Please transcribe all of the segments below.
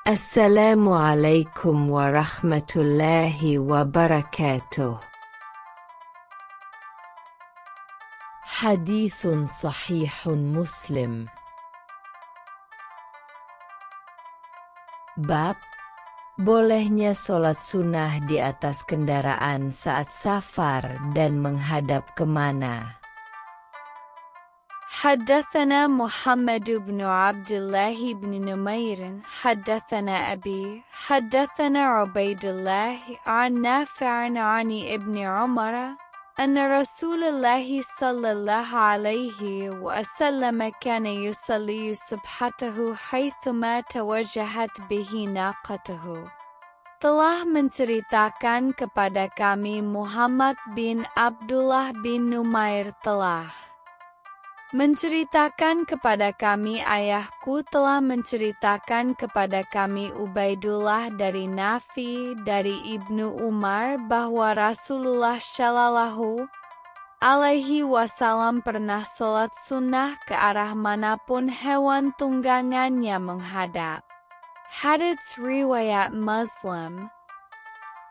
Assalamualaikum warahmatullahi wabarakatuh. Hadithun sahihun Muslim. Bab, bolehnya sholat sunnah di atas kendaraan saat safar dan menghadap kemana. حدثنا محمد بن عبد الله بن نمير حدثنا أبي حدثنا عبيد الله عن نافع عن ابن عمر أن رسول الله صلى الله عليه وسلم كان يصلي سبحته حيثما توجهت به ناقته. Telah menceritakan kepada kami Muhammad bin Abdullah bin Numair telah menceritakan kepada kami ayahku telah menceritakan kepada kami Ubaidullah dari Nafi dari Ibnu Umar bahwa Rasulullah Shallallahu Alaihi Wasallam pernah sholat sunnah ke arah manapun hewan tunggangannya menghadap. Hadits riwayat Muslim.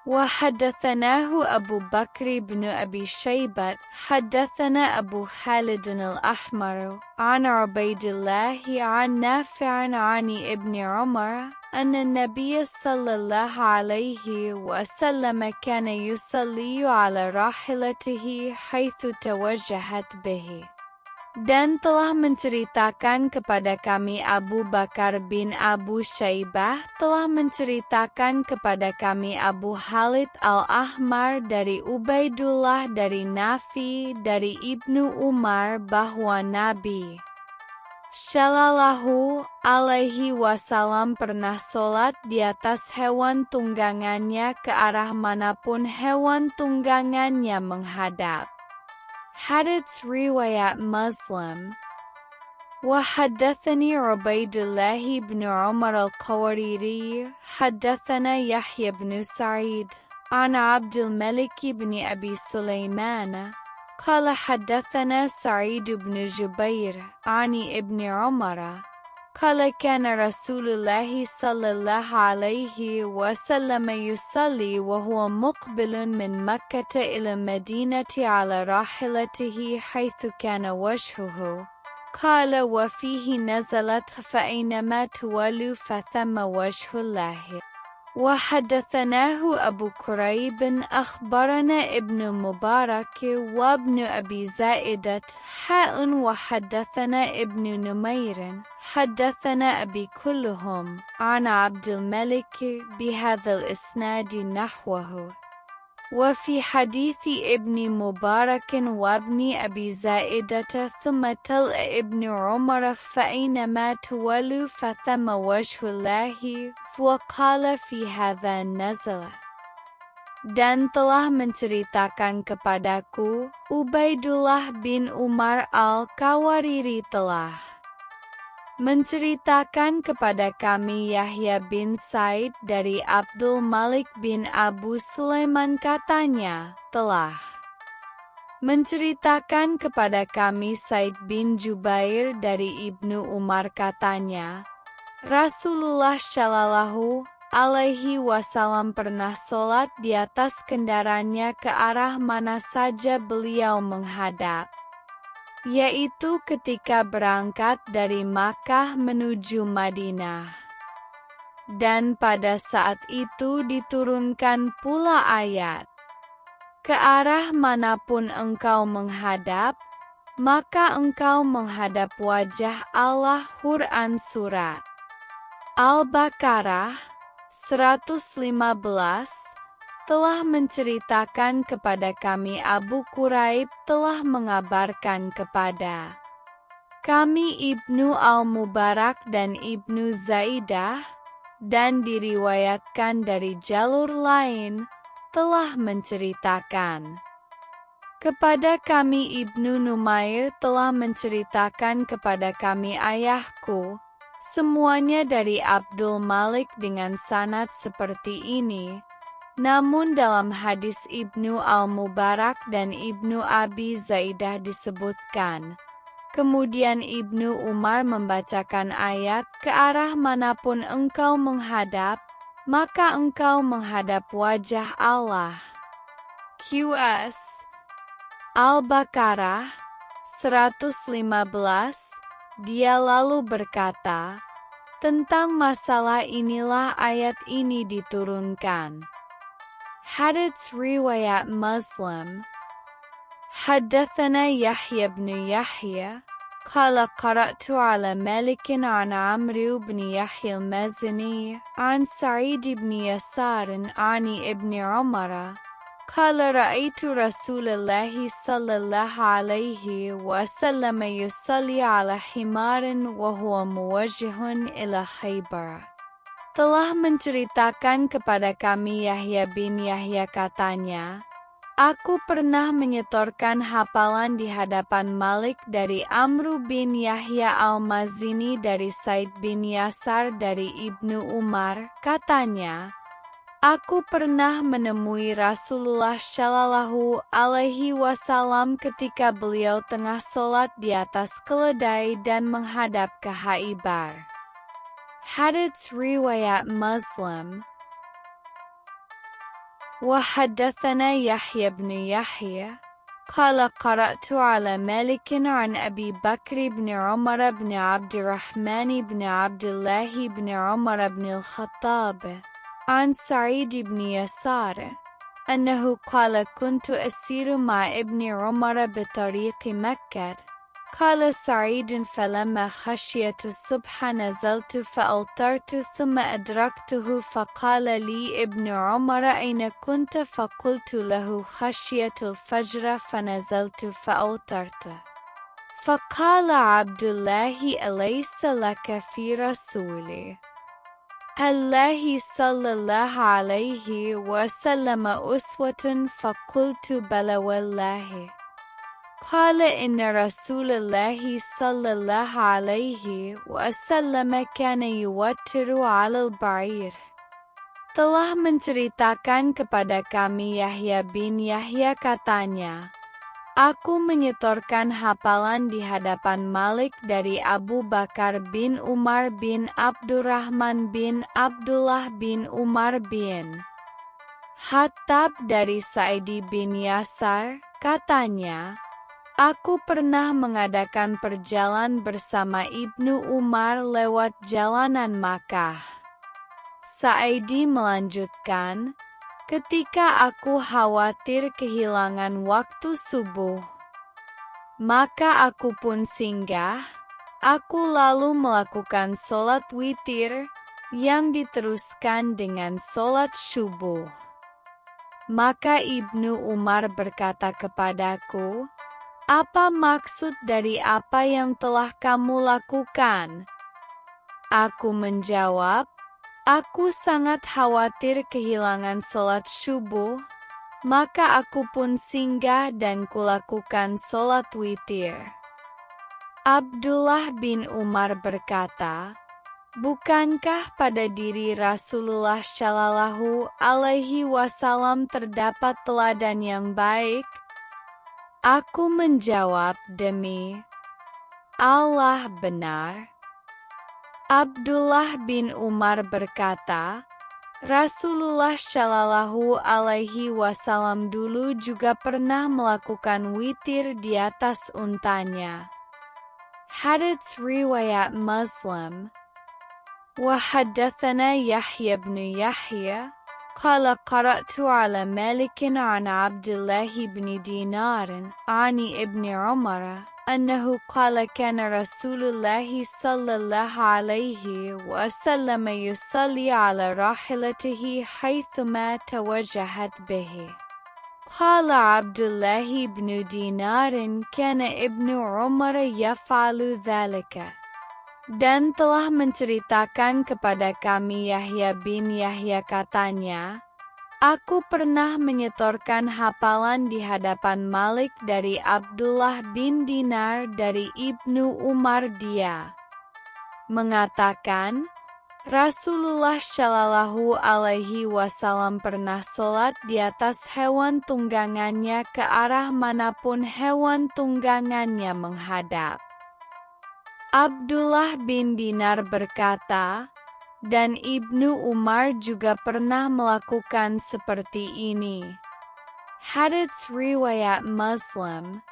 وحدثناه أبو بكر بن أبي شيبة حدثنا أبو خالد الأحمر عن عبيد الله عن نافع عن ابن عمر أن النبي صلى الله عليه وسلم كان يصلي على راحلته حيث توجهت به. Dan telah menceritakan kepada kami Abu Bakar bin Abu Syaibah telah menceritakan kepada kami Abu Khalid al-Ahmar dari Ubaidullah dari Nafi dari Ibnu Umar bahwa Nabi Shallallahu Alaihi Wasallam pernah sholat di atas hewan tunggangannya ke arah manapun hewan tunggangannya menghadap. Hadits riwayat Muslim. وحدثني عبيد الله بن عمر القواريري حدثنا يحيى بن سعيد عن عبد الملك بن أبي سليمان قال حدثنا سعيد بن جبير عن ابن عمر قال كان رسول الله صلى الله عليه وسلم يصلي وهو مقبل من مكة إلى المدينة على راحلته حيث كان وجهه قال وفيه نزلت فأينما تولوا فثم وجه الله. وحدثناه أبو كريب أخبرنا ابن مبارك وابن أبي زائدة وحدثنا ابن نمير حدثنا أبي كلهم عن عبد الملك بهذا الإسناد نحوه. وفي حديث ابن مبارك وابن أبي زائدة ثم تل ابن عمر فأينما تولوا فثم وجه الله وقال في هذا نزل. Dan telah menceritakan kepadaku Ubaidullah bin Umar al-Qawariri telah menceritakan kepada kami Yahya bin Said dari Abdul Malik bin Abu Sulaiman katanya telah menceritakan kepada kami Said bin Jubair dari Ibnu Umar katanya Rasulullah Shallallahu Alaihi Wasallam pernah sholat di atas kendaraannya ke arah mana saja beliau menghadap, yaitu ketika berangkat dari Makkah menuju Madinah. Dan pada saat itu diturunkan pula ayat, ke arah manapun engkau menghadap, maka engkau menghadap wajah Allah. Quran Surat Al-Baqarah 115 telah menceritakan kepada kami Abu Quraib telah mengabarkan kepada kami Ibnu Al-Mubarak dan Ibnu Zaidah dan diriwayatkan dari jalur lain telah menceritakan kepada kami Ibnu Numair telah menceritakan kepada kami ayahku semuanya dari Abdul Malik dengan sanad seperti ini. Namun dalam hadis Ibnu Al-Mubarak dan Ibnu Abi Zaidah disebutkan, Kemudian Ibnu Umar membacakan ayat, ke arah manapun engkau menghadap, maka engkau menghadap wajah Allah. QS Al-Baqarah 115. Dia lalu berkata, tentang masalah inilah ayat ini diturunkan. Hadits riwayat Muslim. Haddathana Yahya bin Yahya قال قرأت على مالك عن عمرو بن يحيى المازني عن سعيد بن يسار عن ابن عمر قال رأيت رسول الله صلى الله عليه وسلم يصلي على حمار وهو موجه إلى خيبر. Telah menceritakan kepada kami Yahya bin Yahya katanya, aku pernah menyetorkan hafalan di hadapan Malik dari Amru bin Yahya al-Mazini dari Said bin Yasar dari Ibnu Umar, katanya, aku pernah menemui Rasulullah Shallallahu Alaihi Wasallam ketika beliau tengah sholat di atas keledai dan menghadap ke Khaybar. Hadits riwayat Muslim. وحدثنا يحيى بن يحيى قال قرأت على مالك عن أبي بكر بن عمر بن عبد الرحمن بن عبد الله بن عمر بن الخطاب عن سعيد بن يسار أنه قال كنت أسير مع ابن عمر بطريق مكة قال سعيد فلما خشيت الصبح نزلت فأوترت ثم أدركته فقال لي ابن عمر أين كنت فقلت له خشية الفجر فنزلت فأوترت فقال عبد الله أليس لك في رسول الله صلى الله عليه وسلم أسوة فقلت بلى والله قال إن رسول الله صلى الله عليه وسلم كان يوتر على البعير. Telah menceritakan kepada kami Yahya bin Yahya katanya, aku menyetorkan hafalan di hadapan Malik dari Abu Bakar bin Umar bin Abdurrahman bin Abdullah bin Umar bin Khattab dari Sa'idi bin Yasar, katanya, aku pernah mengadakan perjalanan bersama Ibnu Umar lewat jalanan Makkah. Sa'idi melanjutkan, ketika aku khawatir kehilangan waktu subuh, maka aku pun singgah, aku lalu melakukan sholat witir yang diteruskan dengan sholat subuh. Maka Ibnu Umar berkata kepadaku, apa maksud dari apa yang telah kamu lakukan? Aku menjawab, aku sangat khawatir kehilangan sholat subuh, maka aku pun singgah dan kulakukan sholat witir. Abdullah bin Umar berkata, bukankah pada diri Rasulullah Shallallahu Alaihi Wasallam terdapat teladan yang baik? Aku menjawab, demi Allah benar. Abdullah bin Umar berkata, Rasulullah Shallallahu Alaihi Wasallam dulu juga pernah melakukan witir di atas untanya. Hadits riwayat Muslim. وحدثنا يحيى بن يحيى قال قرأت على مالك عن عبد الله بن دينار عن ابن عمر أنه قال كان رسول الله صلى الله عليه وسلم يصلي على راحلته حيثما توجهت به. قال عبد الله بن دينار كان ابن عمر يفعل ذلك. Dan telah menceritakan kepada kami Yahya bin Yahya katanya, aku pernah menyetorkan hafalan di hadapan Malik dari Abdullah bin Dinar dari Ibnu Umar, dia mengatakan, Rasulullah Shallallahu Alaihi Wasallam pernah sholat di atas hewan tunggangannya ke arah manapun hewan tunggangannya menghadap. Abdullah bin Dinar berkata, dan Ibnu Umar juga pernah melakukan seperti ini. Hadits riwayat Muslim.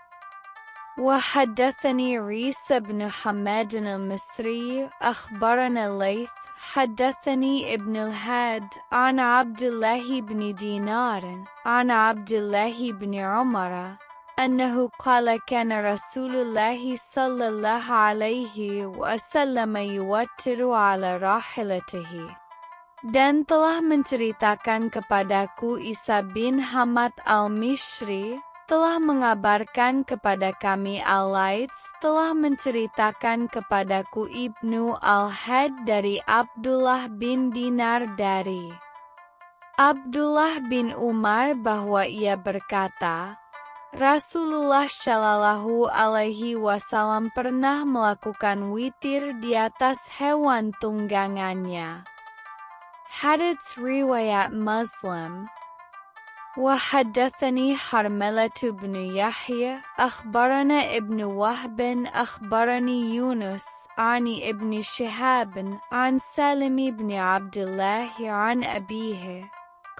وحدثني عيسى بن حماد المصري أخبرنا الليث حدثني ابن الهاد عن عبد الله بن دينار عن عبد الله بن عمر أنه قال كان رسول الله صلى الله عليه وسلم يوتر على راحلته. Dan telah menceritakan kepadaku Isa bin Hamad al-Mishri, telah mengabarkan kepada kami Al-Laits, telah menceritakan kepadaku Ibnu Al-Had dari Abdullah bin Dinar dari Abdullah bin Umar bahwa ia berkata, Rasulullah Shallallahu Alaihi Wasallam pernah melakukan witir di atas hewan tunggangannya. Hadits riwayat Muslim. وحدثني حرملة بن يحيى أخبرنا ابن وهب أخبرني يونس عن ابن شهاب عن سالم بن عبد الله عن أبيه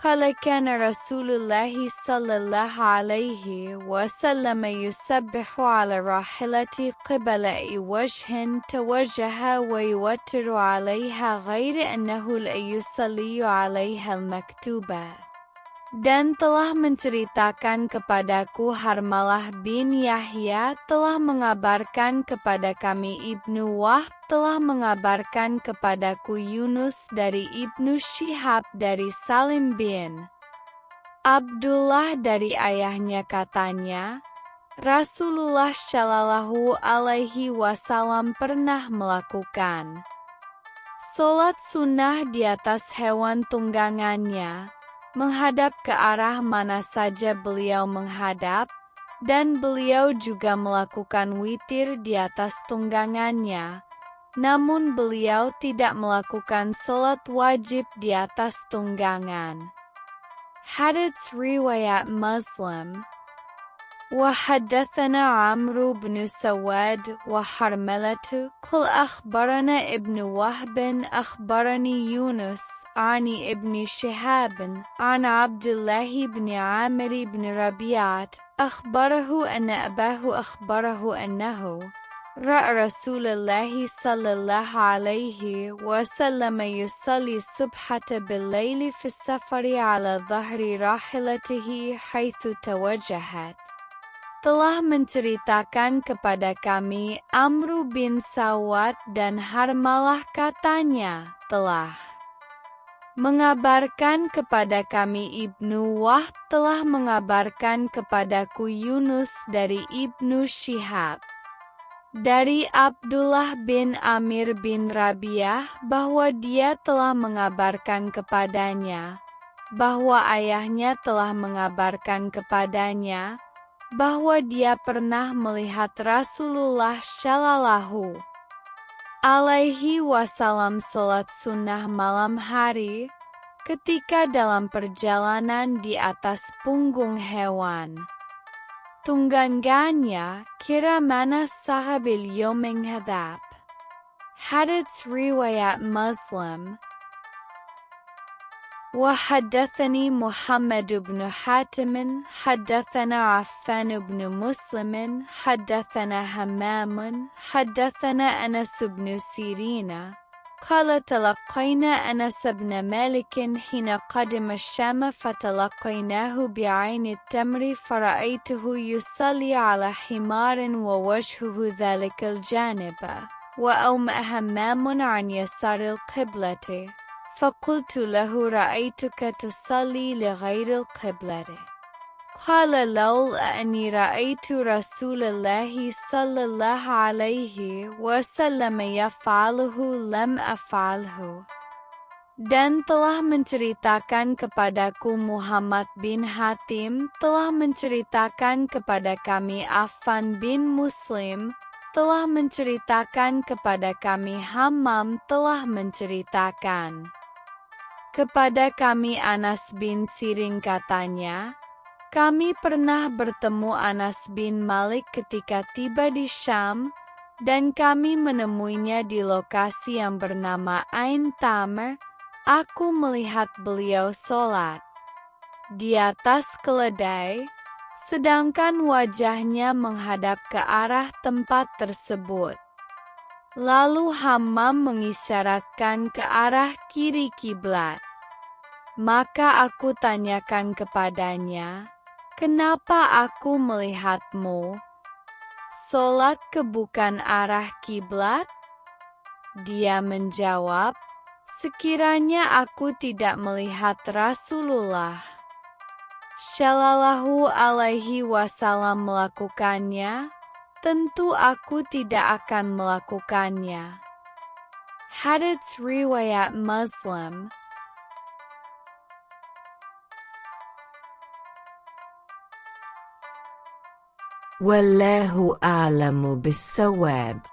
قال كان رسول الله صلى الله عليه وسلم يسبح على راحلة قبل وجه توجه ويوتر عليها غير أنه لا يصلي عليها المكتوبة. Dan telah menceritakan kepadaku Harmalah bin Yahya telah mengabarkan kepada kami Ibnu Wahb telah mengabarkan kepadaku Yunus dari Ibnu Syihab dari Salim bin Abdullah dari ayahnya katanya, Rasulullah Shallallahu Alaihi Wasallam pernah melakukan sholat sunnah di atas hewan tunggangannya, menghadap ke arah mana saja beliau menghadap, dan beliau juga melakukan witir di atas tunggangannya, namun beliau tidak melakukan sholat wajib di atas tunggangan. Hadits riwayat Muslim. وحدثنا عمرو بن سواد وحرملة قل أخبرنا ابن وهب أخبرني يونس عن ابن شهاب عن عبد الله بن عامر بن ربيعة أخبره أن أباه أخبره أنه رأى رسول الله صلى الله عليه وسلم يصلي الصبحة بالليل في السفر على ظهر راحلته حيث توجهت. Telah menceritakan kepada kami Amru bin Sawad dan Harmalah katanya telah mengabarkan kepada kami Ibnu Wahb telah mengabarkan kepadaku Yunus dari Ibnu Syihab dari Abdullah bin Amir bin Rabi'ah bahwa dia telah mengabarkan kepadanya bahwa ayahnya telah mengabarkan kepadanya bahwa dia pernah melihat Rasulullah Shallallahu Alaihi Wasallam sholat sunnah malam hari ketika dalam perjalanan di atas punggung hewan tunggangannya kira mana sahabil yoming hadap. Hadits riwayat Muslim. وحدثني محمد بن حاتم حدثنا عفان بن مسلم حدثنا همام حدثنا أنس بن سيرين قال تلقينا أنس بن مالك حين قدم الشام فتلقيناه بعين التمر فرأيته يصلي على حمار ووجهه ذلك الجانب وأومأ همام عن يسار القبلة فقلت له رأيتك تصلي لغير القبلة قال لولا أني رأيت رسول الله صلى الله عليه وسلم يفعله لم أفعله. Dan telah menceritakan kepadaku Muhammad bin Hatim telah menceritakan kepada kami Affan bin Muslim telah menceritakan kepada kami Hammam telah menceritakan kepada kami Anas bin Sirin katanya, kami pernah bertemu Anas bin Malik ketika tiba di Syam, dan kami menemuinya di lokasi yang bernama Ain Tamr. Aku melihat beliau sholat di atas keledai, sedangkan wajahnya menghadap ke arah tempat tersebut. Lalu Hammam mengisyaratkan ke arah kiri kiblat. Maka aku tanyakan kepadanya, "Kenapa aku melihatmu sholat ke bukan arah kiblat?" Dia menjawab, "Sekiranya aku tidak melihat Rasulullah Shallallahu alaihi wasallam melakukannya, tentu aku tidak akan melakukannya." Hadits riwayat Muslim. Wallahu a'lamu bissawab.